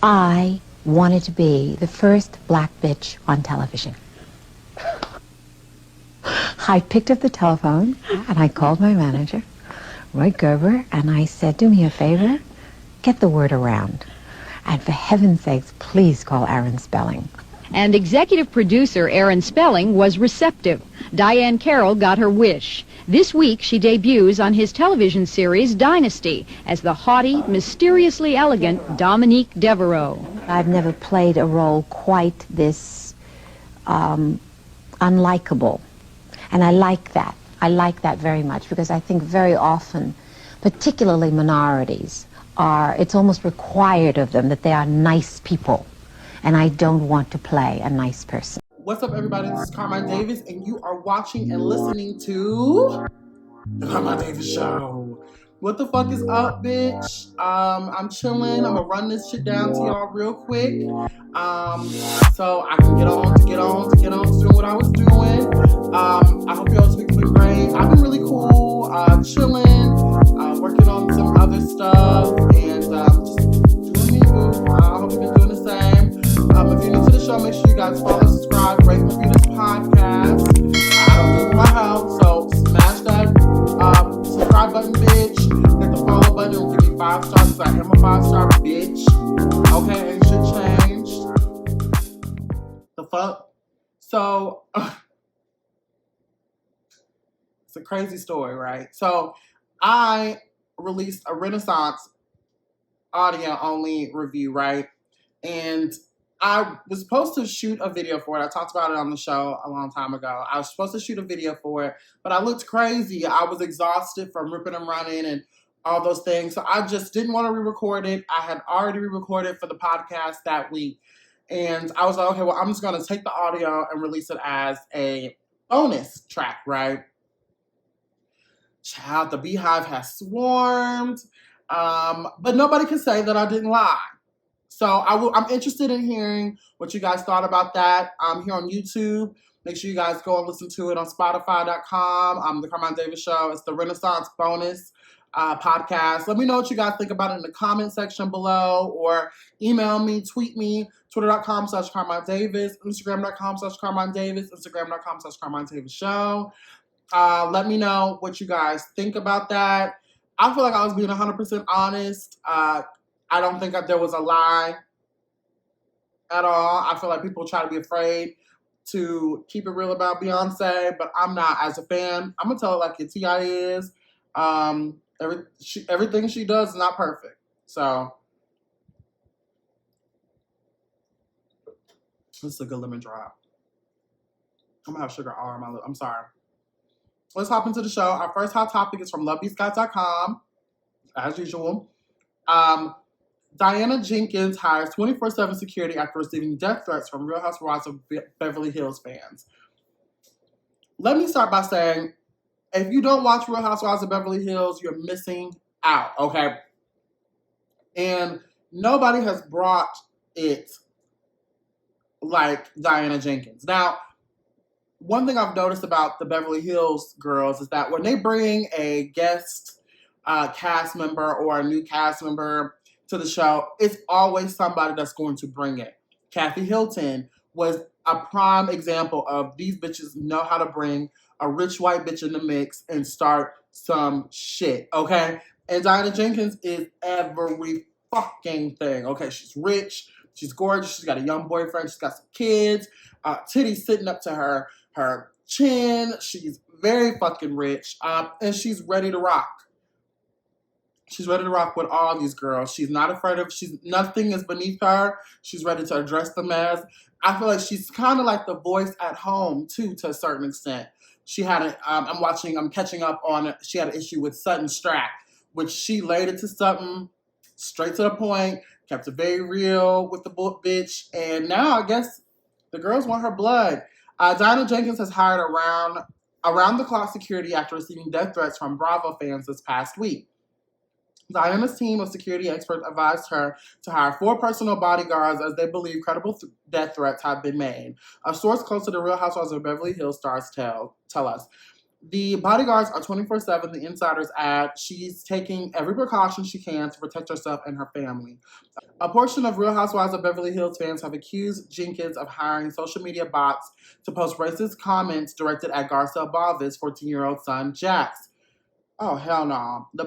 I wanted to be the first black bitch on television. I picked up the telephone and I called my manager, Roy Gerber, and I said, do me a favor, get the word around. And for heaven's sakes, please call Aaron Spelling. And executive producer Aaron Spelling was receptive. Diane Carroll got her wish. This week, she debuts on his television series Dynasty as the haughty, mysteriously elegant Dominique Devereaux. I've never played a role quite this unlikable. And I like that. I like that very much because I think very often, particularly minorities, it's almost required of them that they are nice people. And I don't want to play a nice person. What's up, everybody? This is Carmine Davis, and you are watching and listening to The Carmine Davis Show. What the fuck is up, bitch? I'm chilling. I'm gonna run this shit down to y'all real quick. So I can get on to doing what I was doing. I hope y'all's week's been great. I've been really cool, chilling, working on some other stuff, and just doing me, boo. I hope you've been doing the same. If you're new to the show, make sure you guys follow, subscribe, rate, and review this podcast. I don't do it for my health, so smash that subscribe button, bitch. Hit the follow button and give me 5 stars because I am a 5-star bitch. Okay, ain't shit changed. The fuck? So, it's a crazy story, right? So, I released a Renaissance audio-only review, right? And I was supposed to shoot a video for it. I talked about it on the show a long time ago. I was supposed to shoot a video for it, but I looked crazy. I was exhausted from ripping and running and all those things. So I just didn't want to re-record it. I had already re-recorded for the podcast that week. And I was like, okay, well, I'm just going to take the audio and release it as a bonus track, right? Child, the beehive has swarmed. But nobody can say that I didn't lie. So I'm interested in hearing what you guys thought about that. I'm here on YouTube. Make sure you guys go and listen to it on Spotify.com. The Carmine Davis Show. It's the Renaissance bonus podcast. Let me know what you guys think about it in the comment section below, or email me, tweet me, twitter.com/Carmine Davis, Instagram.com/Carmine Davis, Instagram.com/Carmine Davis Show. Let me know what you guys think about that. I feel like I was being 100% honest. I don't think that there was a lie at all. I feel like people try to be afraid to keep it real about Beyonce, but I'm not. As a fan, I'm going to tell it like it T.I. is. Everything she does is not perfect. So, this is a good lemon drop. I'm going to have sugar all over my lip. I'm sorry. Let's hop into the show. Our first hot topic is from lovebscott.com, as usual. Diana Jenkins hires 24/7 security after receiving death threats from Real Housewives of Beverly Hills fans. Let me start by saying, if you don't watch Real Housewives of Beverly Hills, you're missing out, okay? And nobody has brought it like Diana Jenkins. Now, one thing I've noticed about the Beverly Hills girls is that when they bring a guest cast member or a new cast member to the show, it's always somebody that's going to bring it. Kathy Hilton was a prime example of these bitches know how to bring a rich white bitch in the mix and start some shit, okay? And Diana Jenkins is every fucking thing, okay? She's rich, she's gorgeous, she's got a young boyfriend, she's got some kids, titties sitting up to her chin, she's very fucking rich, and she's ready to rock. She's ready to rock with all these girls. She's not afraid of, nothing is beneath her. She's ready to address the mess. I feel like she's kind of like the voice at home, too, to a certain extent. She had I'm catching up on, she had an issue with Sutton Strack, which she laid it to Sutton, straight to the point, kept it very real with the bitch. And now, I guess, the girls want her blood. Diana Jenkins has hired around-the-clock security after receiving death threats from Bravo fans this past week. Diana's team of security experts advised her to hire 4 personal bodyguards as they believe credible death threats have been made. A source close to the Real Housewives of Beverly Hills stars tell us. The bodyguards are 24/7, the insiders add. She's taking every precaution she can to protect herself and her family. A portion of Real Housewives of Beverly Hills fans have accused Jenkins of hiring social media bots to post racist comments directed at Garcelle Balvis' 14-year-old son, Jax. Oh, hell no. The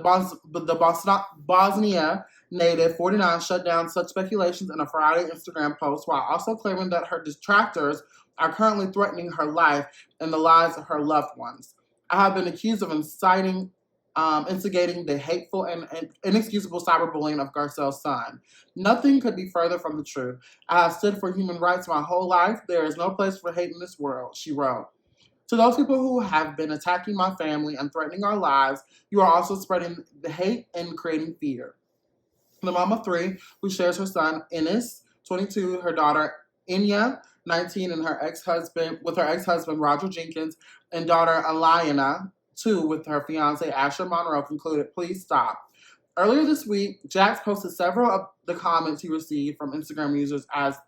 Bosnia native 49 shut down such speculations in a Friday Instagram post while also claiming that her detractors are currently threatening her life and the lives of her loved ones. I have been accused of instigating the hateful and inexcusable cyberbullying of Garcelle's son. Nothing could be further from the truth. I have stood for human rights my whole life. There is no place for hate in this world, she wrote. To those people who have been attacking my family and threatening our lives, you are also spreading the hate and creating fear. The mom of three, who shares her son, Ennis, 22, her daughter, Inya, 19, and her ex-husband, Roger Jenkins, and daughter, Alayana, 2, with her fiance, Asher Monroe, concluded, please stop. Earlier this week, Jax posted several of the comments he received from Instagram users as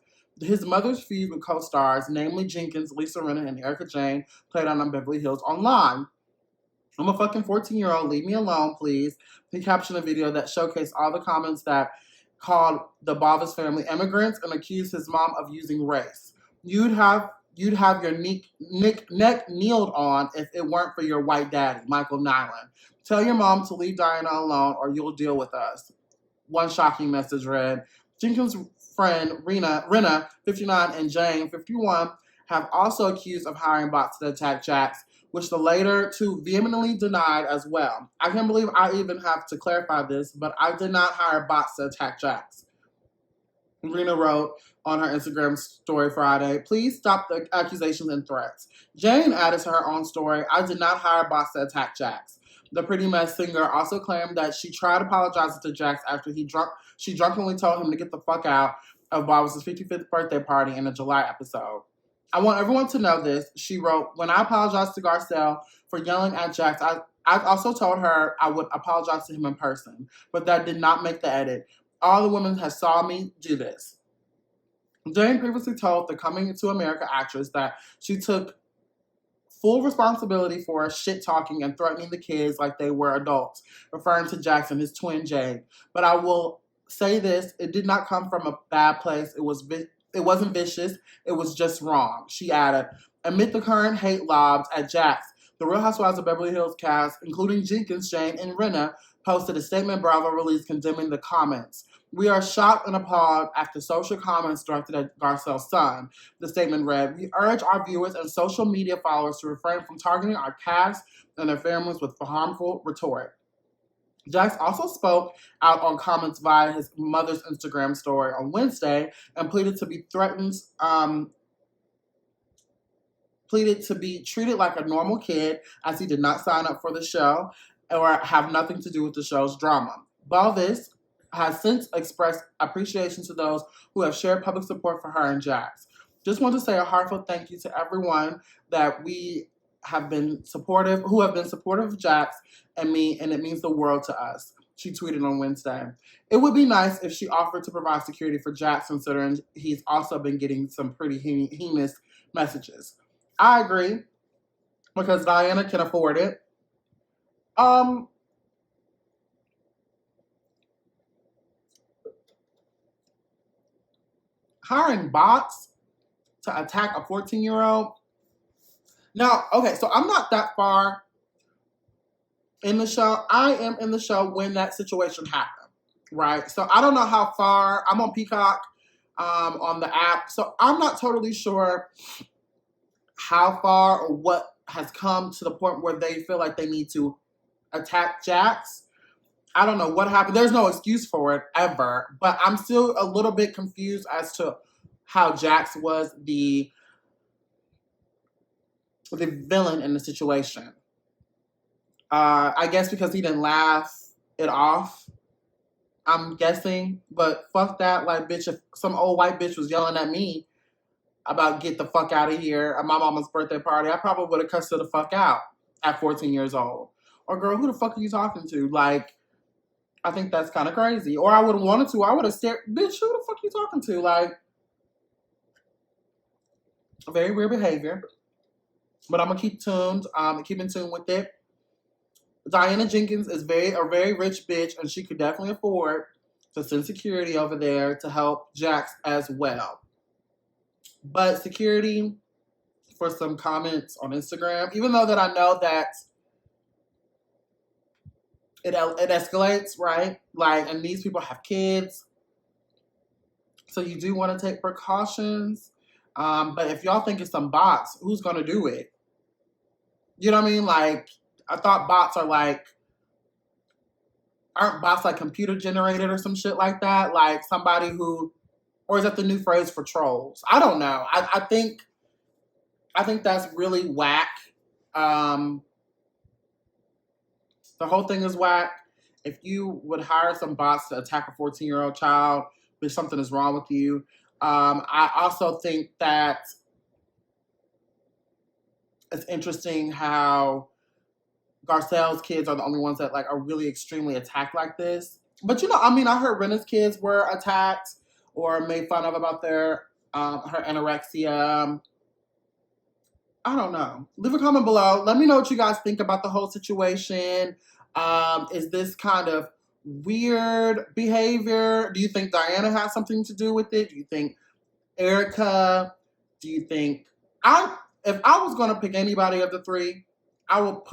his mother's feud with co-stars, namely Jenkins, Lisa Rinna, and Erica Jane, played on Beverly Hills Online. I'm a fucking 14-year-old, leave me alone, please. He captioned a video that showcased all the comments that called the Balvis family immigrants and accused his mom of using race. You'd have your neck kneeled on if it weren't for your white daddy, Michael Nyland. Tell your mom to leave Diana alone or you'll deal with us. One shocking message read, Jenkins' friend Rinna, 59, and Jane, 51, have also accused of hiring bots to attack Jax, which the later two vehemently denied as well. I can't believe I even have to clarify this, but I did not hire bots to attack Jax. Rena wrote on her Instagram story Friday, please stop the accusations and threats. Jane added to her own story, I did not hire bots to attack Jax. The Pretty Mess singer also claimed that she tried apologizing to Jax after she drunkenly told him to get the fuck out of Balvis' 55th birthday party in a July episode. I want everyone to know this, she wrote, when I apologized to Garcelle for yelling at Jax, I also told her I would apologize to him in person, but that did not make the edit. All the women have saw me do this. Jane previously told the Coming to America actress that she took full responsibility for shit-talking and threatening the kids like they were adults, referring to Jackson, his twin Jade. But I will say this, it did not come from a bad place. It wasn't vicious. It was just wrong, she added. Amid the current hate lobs at Jax, the Real Housewives of Beverly Hills cast, including Jenkins, Jane, and Rinna, posted a statement Bravo released condemning the comments. We are shocked and appalled after social comments directed at Garcelle's son. The statement read, we urge our viewers and social media followers to refrain from targeting our cast and their families with harmful rhetoric. Jax also spoke out on comments via his mother's Instagram story on Wednesday and pleaded to be treated like a normal kid as he did not sign up for the show or have nothing to do with the show's drama. Balvis has since expressed appreciation to those who have shared public support for her and Jax. Just want to say a heartfelt thank you to everyone that who have been supportive of Jax and me, and it means the world to us, she tweeted on Wednesday. It would be nice if she offered to provide security for Jax, considering he's also been getting some pretty heinous messages. I agree, because Diana can afford it. Hiring bots to attack a 14-year-old. Now, okay, so I'm not that far in the show. I am in the show when that situation happened, right? So I don't know how far. I'm on Peacock on the app, so I'm not totally sure how far or what has come to the point where they feel like they need to attack Jax. I don't know what happened. There's no excuse for it ever, but I'm still a little bit confused as to how Jax was the villain in the situation. I guess because he didn't laugh it off, I'm guessing, but fuck that. Like, bitch, if some old white bitch was yelling at me about get the fuck out of here at my mama's birthday party, I probably would have cussed her the fuck out at 14 years old. Or, girl, who the fuck are you talking to? Like, I think that's kind of crazy. Or I would have wanted to. I would have said, bitch, who the fuck are you talking to? Like, very weird behavior. But I'm gonna keep tuned, keep in tune with it. Diana Jenkins is a very rich bitch, and she could definitely afford to send security over there to help Jax as well. But security for some comments on Instagram, even though that I know that it escalates, right? Like, and these people have kids, so you do want to take precautions. But if y'all think it's some bots, who's gonna do it? You know what I mean? Like, I thought bots are like, aren't bots like computer generated or some shit like that? Like somebody who, or is that the new phrase for trolls? I don't know. I think that's really whack. The whole thing is whack. If you would hire some bots to attack a 14-year-old child, if something is wrong with you. I also think that it's interesting how Garcelle's kids are the only ones that like are really extremely attacked like this. But you know, I mean, I heard Rena's kids were attacked or made fun of about their her anorexia. I don't know. Leave a comment below. Let me know what you guys think about the whole situation. Is this kind of weird behavior? Do you think Diana has something to do with it? Do you think Erica? Do you think if I was gonna pick anybody of the three, I would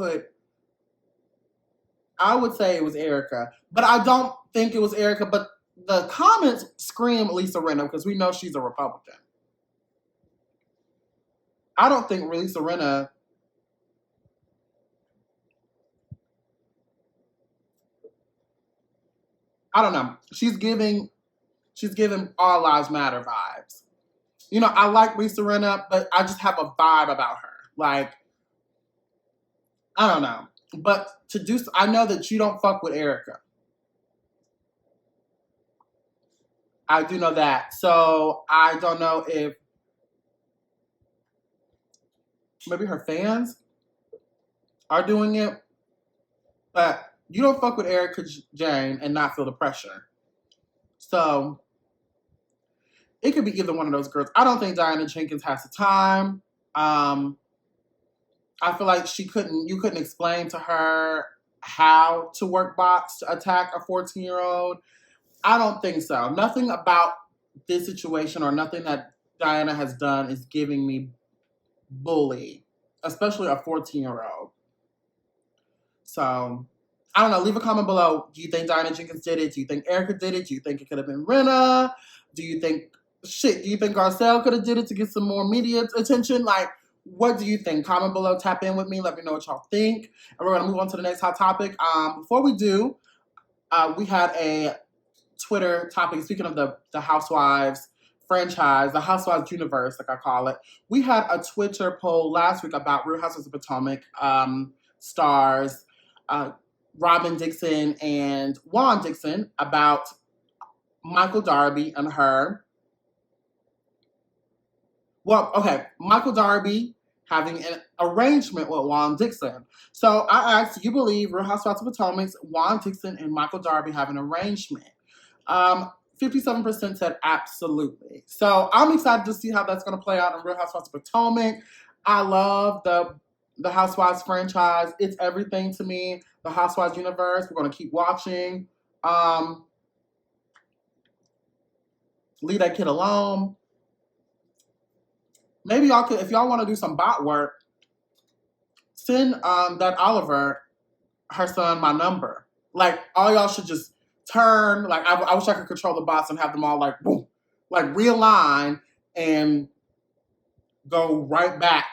say it was Erica. But I don't think it was Erica, but the comments scream Lisa Rinna because we know she's a Republican. I don't think Lisa Rinna I don't know. She's giving All Lives Matter vibes. You know, I like Lisa Rinna, but I just have a vibe about her. Like, I don't know. But I know that you don't fuck with Erica. I do know that. So I don't know if maybe her fans are doing it, but you don't fuck with Erica Jane and not feel the pressure. So it could be either one of those girls. I don't think Diana Jenkins has the time. I feel like you couldn't explain to her how to work bots to attack a 14-year-old. I don't think so. Nothing about this situation or nothing that Diana has done is giving me bully, especially a 14-year-old. So, I don't know. Leave a comment below. Do you think Diana Jenkins did it? Do you think Erica did it? Do you think it could have been Rinna? Do you think Garcelle could have did it to get some more media attention? Like, what do you think? Comment below. Tap in with me. Let me know what y'all think. And we're going to move on to the next hot topic. Before we do, we had a Twitter topic. Speaking of the Housewives franchise, the Housewives universe, like I call it, we had a Twitter poll last week about Real Housewives of Potomac stars Robin Dixon and Juan Dixon about Michael Darby and her. Well, okay, Michael Darby having an arrangement with Juan Dixon. So I asked, do you believe Real Housewives of Potomac's Juan Dixon and Michael Darby have an arrangement? 57% said absolutely. So I'm excited to see how that's going to play out in Real Housewives of Potomac. I love the Housewives franchise. It's everything to me. The Housewives universe. We're going to keep watching. Leave that kid alone. Maybe y'all could, if y'all want to do some bot work, send that Oliver, her son, my number. Like, all y'all should just turn. Like, I wish I could control the bots and have them all like, boom, like realign and go right back.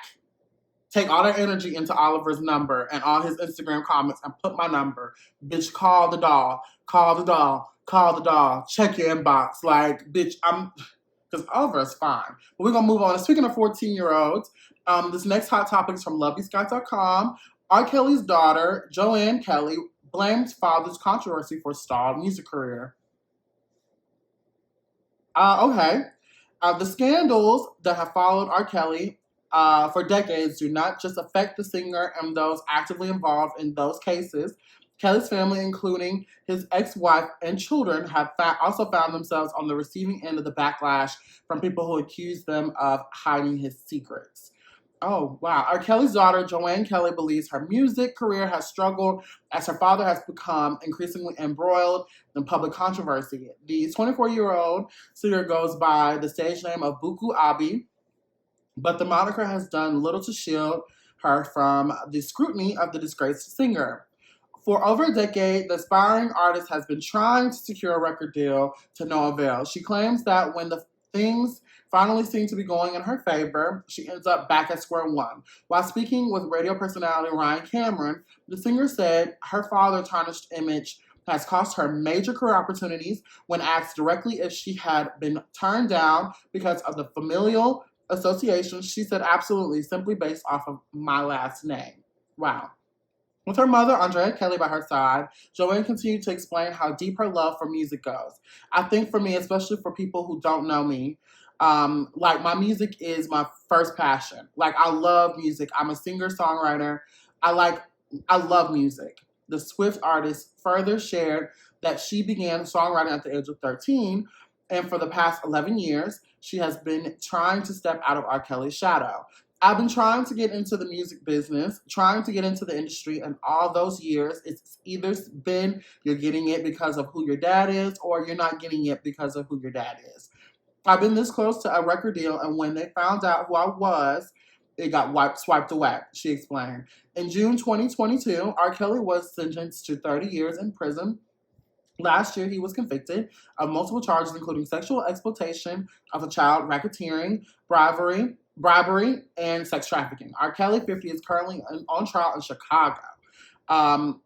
Take all that energy into Oliver's number and all his Instagram comments and put my number. Bitch, call the doll. Call the doll. Call the doll. Check your inbox. Like, bitch, because Oliver is fine. But we're going to move on. And speaking of 14-year-olds, this next hot topic is from LovelySky.com. R. Kelly's daughter, Joanne Kelly, blamed father's controversy for stalled music career. Okay. The scandals that have followed R. Kelly for decades do not just affect the singer and those actively involved in those cases. Kelly's family, including his ex-wife and children, have also found themselves on the receiving end of the backlash from people who accuse them of hiding his secrets. Oh, wow. R. Kelly's daughter, Joanne Kelly, believes her music career has struggled as her father has become increasingly embroiled in public controversy. The 24-year-old singer goes by the stage name of Buku Abi, but the moniker has done little to shield her from the scrutiny of the disgraced singer. For over a decade, the aspiring artist has been trying to secure a record deal to no avail. She claims that when the things finally seem to be going in her favor, she ends up back at square one. While speaking with radio personality Ryan Cameron, the singer said her father's tarnished image has cost her major career opportunities. When asked directly if she had been turned down because of the familial association, she said absolutely, simply based off of my last name. Wow. With her mother, Andrea Kelly, by her side, Joanne continued to explain how deep her love for music goes. I think for me, especially for people who don't know me, like my music is my first passion. Like I love music. I'm a singer-songwriter. I love music. The Swift artist further shared that she began songwriting at the age of 13, and for the past 11 years, she has been trying to step out of R. Kelly's shadow. I've been trying to get into the music business, trying to get into the industry, and all those years, it's either been you're getting it because of who your dad is, or you're not getting it because of who your dad is. I've been this close to a record deal, and when they found out who I was, it got swiped away, she explained. In June 2022, R. Kelly was sentenced to 30 years in prison. Last year, he was convicted of multiple charges, including sexual exploitation of a child, racketeering, bribery, and sex trafficking. R. Kelly, 50, is currently on trial in Chicago. And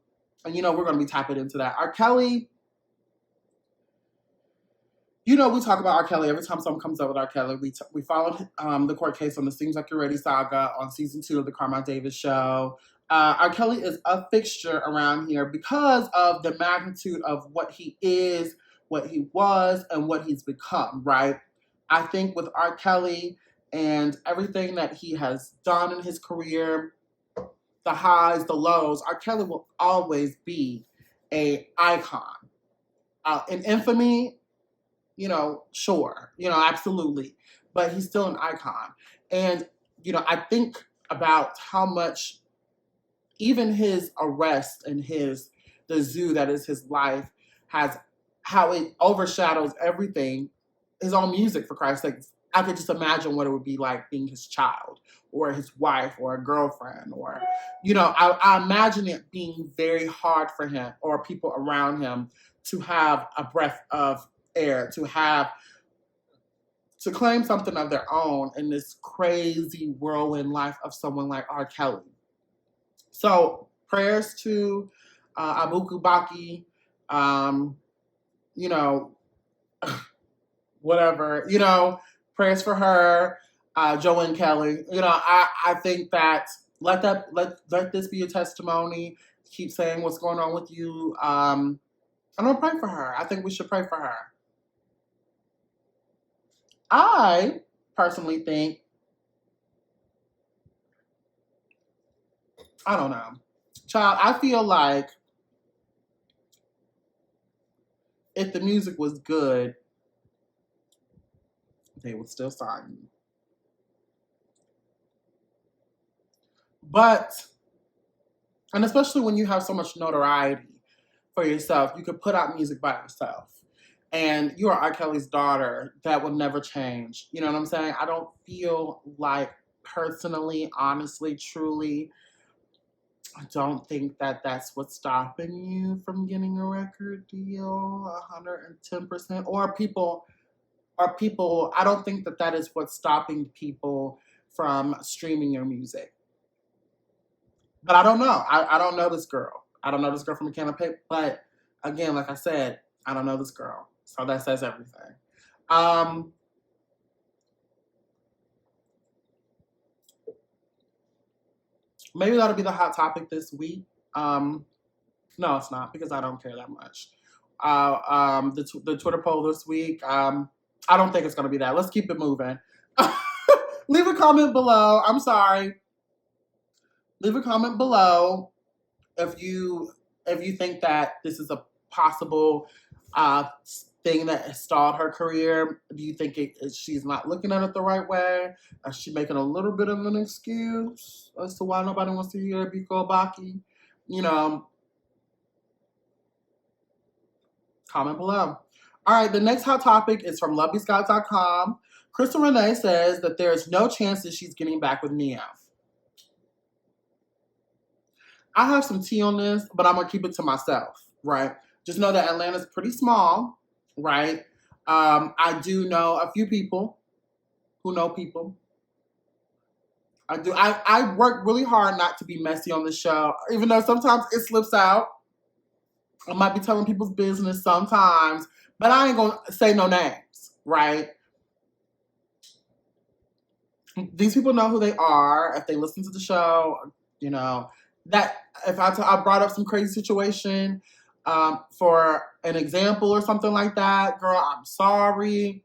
we're going to be tapping into that. R. Kelly, we talk about R. Kelly every time someone comes up with R. Kelly. We followed the court case on the Seems Like You're Ready saga on season 2 of the Carmine Davis show. R. Kelly is a fixture around here because of the magnitude of what he is, what he was, and what he's become, right? I think with R. Kelly and everything that he has done in his career, the highs, the lows, R. Kelly will always be an icon. In infamy, sure, absolutely. But he's still an icon. And, I think about how much even his arrest and the zoo that is his life how it overshadows everything, his own music, for Christ's sake. I could just imagine what it would be like being his child or his wife or a girlfriend or, I imagine it being very hard for him or people around him to have a breath of air, to claim something of their own in this crazy whirlwind life of someone like R. Kelly. So prayers to Abuku Baki, whatever, prayers for her, Joanne Kelly. I think that let this be a testimony. Keep saying what's going on with you. I'm gonna pray for her. I think we should pray for her. I personally think, I don't know. Child, I feel like if the music was good, they would still sign you. But, and especially when you have so much notoriety for yourself, you could put out music by yourself. And you are R. Kelly's daughter. That will never change. You know what I'm saying? I don't feel like personally, honestly, truly, I don't think that that's what's stopping you from getting a record deal, 110%. Or people, I don't think that is what's stopping people from streaming your music. But I don't know. I don't know this girl. I don't know this girl from a can of paper. But again, like I said, I don't know this girl. So that says everything. Maybe that'll be the hot topic this week. No, it's not, because I don't care that much. The Twitter poll this week, I don't think it's going to be that. Let's keep it moving. Leave a comment below. I'm sorry. Leave a comment below if you think that this is a possible thing that has stalled her career? Do you think she's not looking at it the right way? Is she making a little bit of an excuse as to why nobody wants to hear Biko Baki? You know, comment below. All right, the next hot topic is from LovelyScott.com. Crystal Renee says that there is no chance that she's getting back with Neo. I have some tea on this, but I'm going to keep it to myself, right? Just know that Atlanta's pretty small, right? I do know a few people who know people. I work really hard not to be messy on the show, even though sometimes it slips out. I might be telling people's business sometimes, but I ain't going to say no names, right? These people know who they are. If they listen to the show, you know, that if I brought up some crazy situation for an example or something like that, girl, I'm sorry.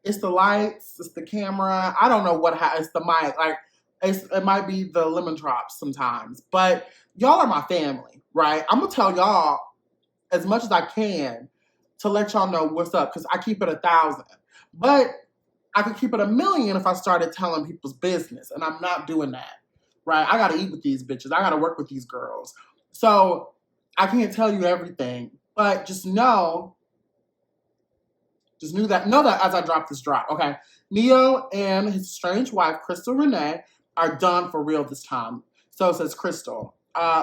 It's the lights, it's the camera. I don't know what it's the mic. Like, it might be the lemon drops sometimes, but y'all are my family, right? I'm gonna tell y'all as much as I can to let y'all know what's up, because I keep it 1,000. But I could keep it 1,000,000 if I started telling people's business, and I'm not doing that, right? I gotta eat with these bitches. I gotta work with these girls. So I can't tell you everything, but just know that as I drop this drop, okay? Neo and his strange wife, Crystal Renee, are done for real this time. So says Crystal,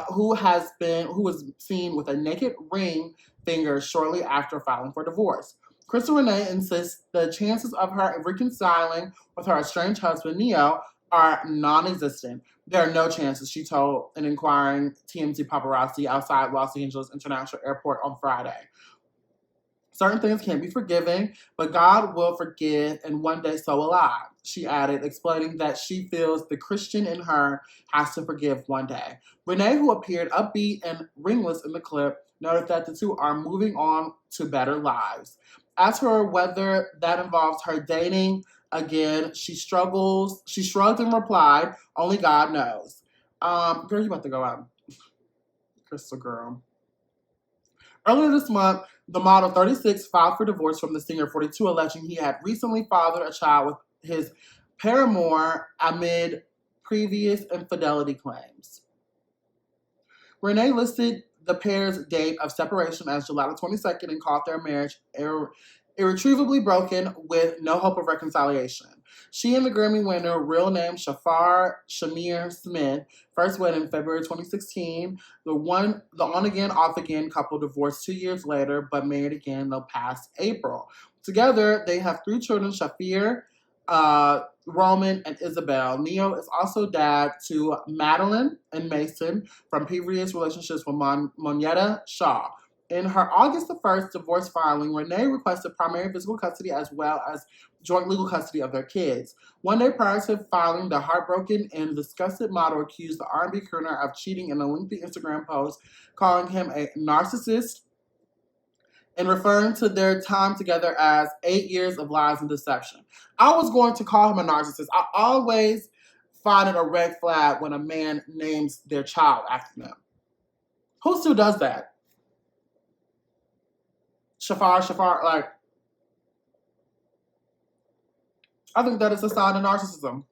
who was seen with a naked ring finger shortly after filing for divorce. Crystal Renee insists the chances of her reconciling with her estranged husband, Neo, are non-existent. There are no chances, she told an inquiring TMZ paparazzi outside Los Angeles International Airport on Friday. Certain things can't be forgiven, but God will forgive, and one day so will I, she added, explaining that she feels the Christian in her has to forgive one day. Renee, who appeared upbeat and ringless in the clip, noted that the two are moving on to better lives. As for whether that involves her dating again, she shrugged and replied, only God knows. Girl, you about to go out. Crystal girl. Earlier this month, the model 36 filed for divorce from the singer 42, alleging he had recently fathered a child with his paramour amid previous infidelity claims. Renee listed the pair's date of separation as July 22nd and called their marriage irretrievably broken with no hope of reconciliation. She and the Grammy winner, real name Shafar Shamir Smith, first wed in February 2016. The on-again, off-again couple divorced 2 years later, but married again the past April. Together, they have 3 children, Shafir, Roman, and Isabel. Neo is also dad to Madeline and Mason from previous relationships with Moneta Shaw. In her August 1st divorce filing, Renee requested primary physical custody as well as joint legal custody of their kids. One day prior to filing, the heartbroken and disgusted model accused the R&B crooner of cheating in a lengthy Instagram post, calling him a narcissist and referring to their time together as 8 years of lies and deception. I was going to call him a narcissist. I always find it a red flag when a man names their child after them. Who still does that? Shafar, like, I think that is a sign of narcissism.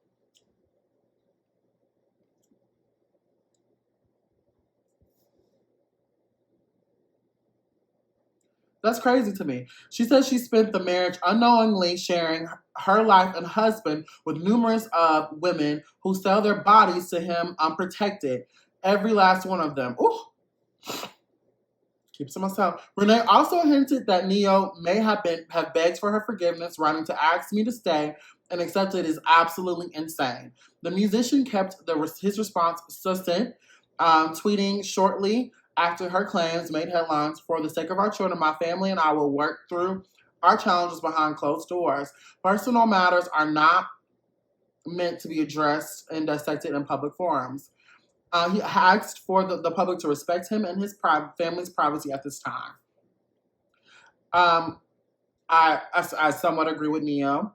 That's crazy to me. She says she spent the marriage unknowingly sharing her life and husband with numerous women who sell their bodies to him unprotected. Every last one of them. Ooh. Keep it to myself. Renee also hinted that Neo may have begged for her forgiveness, writing to ask me to stay, and accepted is absolutely insane. The musician kept his response succinct, tweeting shortly after her claims made headlines, "For the sake of our children, my family and I will work through our challenges behind closed doors. Personal matters are not meant to be addressed and dissected in public forums." He asked for the public to respect him and his family's privacy at this time. I somewhat agree with Neo,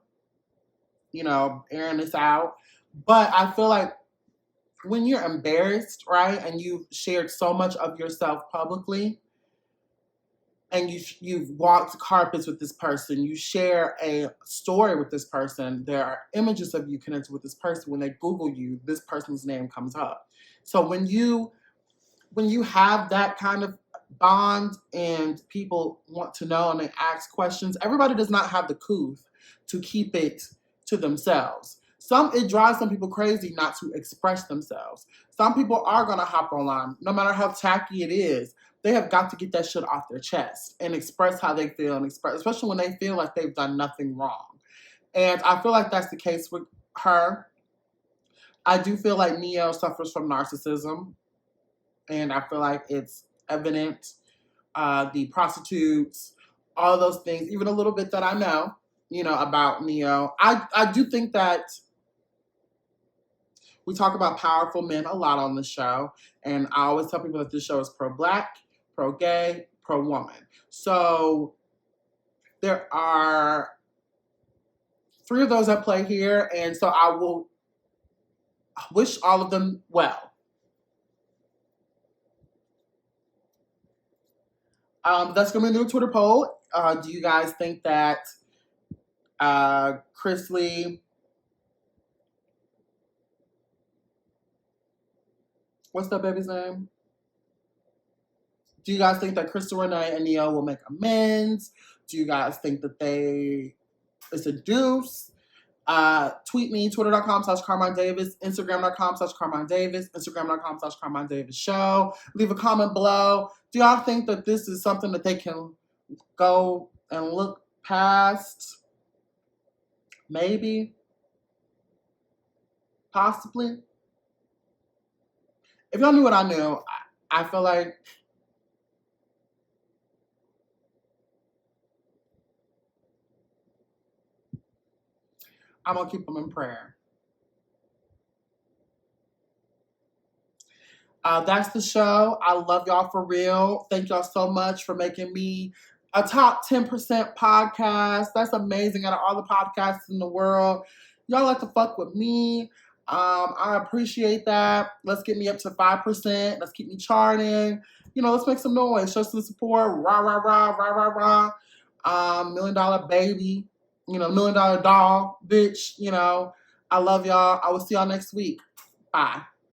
airing this out. But I feel like when you're embarrassed, right, and you've shared so much of yourself publicly, and you've walked carpets with this person, you share a story with this person, there are images of you connected with this person. When they Google you, this person's name comes up. So when you have that kind of bond and people want to know and they ask questions, everybody does not have the couth to keep it to themselves. It drives some people crazy not to express themselves. Some people are going to hop online, no matter how tacky it is. They have got to get that shit off their chest and express how they feel, and especially when they feel like they've done nothing wrong. And I feel like that's the case with her. I do feel like Neo suffers from narcissism, and I feel like it's evident. The prostitutes, all those things, even a little bit that I know, about Neo. I do think that we talk about powerful men a lot on the show, and I always tell people that this show is pro-Black, pro-gay, pro-woman. So there are 3 of those at play here, and so I will wish all of them well. That's going to be a new Twitter poll. Do you guys think that Chris Lee, what's that baby's name? Do you guys think that Crystal Renee and Neo will make amends? Do you guys think that it's a deuce? Tweet me, twitter.com/Carmine Davis, Instagram.com/Carmine Davis, Instagram.com/Carmine Davis Show. Leave a comment below. Do y'all think that this is something that they can go and look past? Maybe? Possibly? If y'all knew what I knew, I feel like I'm going to keep them in prayer. That's the show. I love y'all for real. Thank y'all so much for making me a top 10% podcast. That's amazing. Out of all the podcasts in the world, y'all like to fuck with me. I appreciate that. Let's get me up to 5%. Let's keep me charting. Let's make some noise. Show some support. Rah, rah, rah, rah, rah, rah. $1 million baby. $1 million doll, bitch. I love y'all. I will see y'all next week. Bye.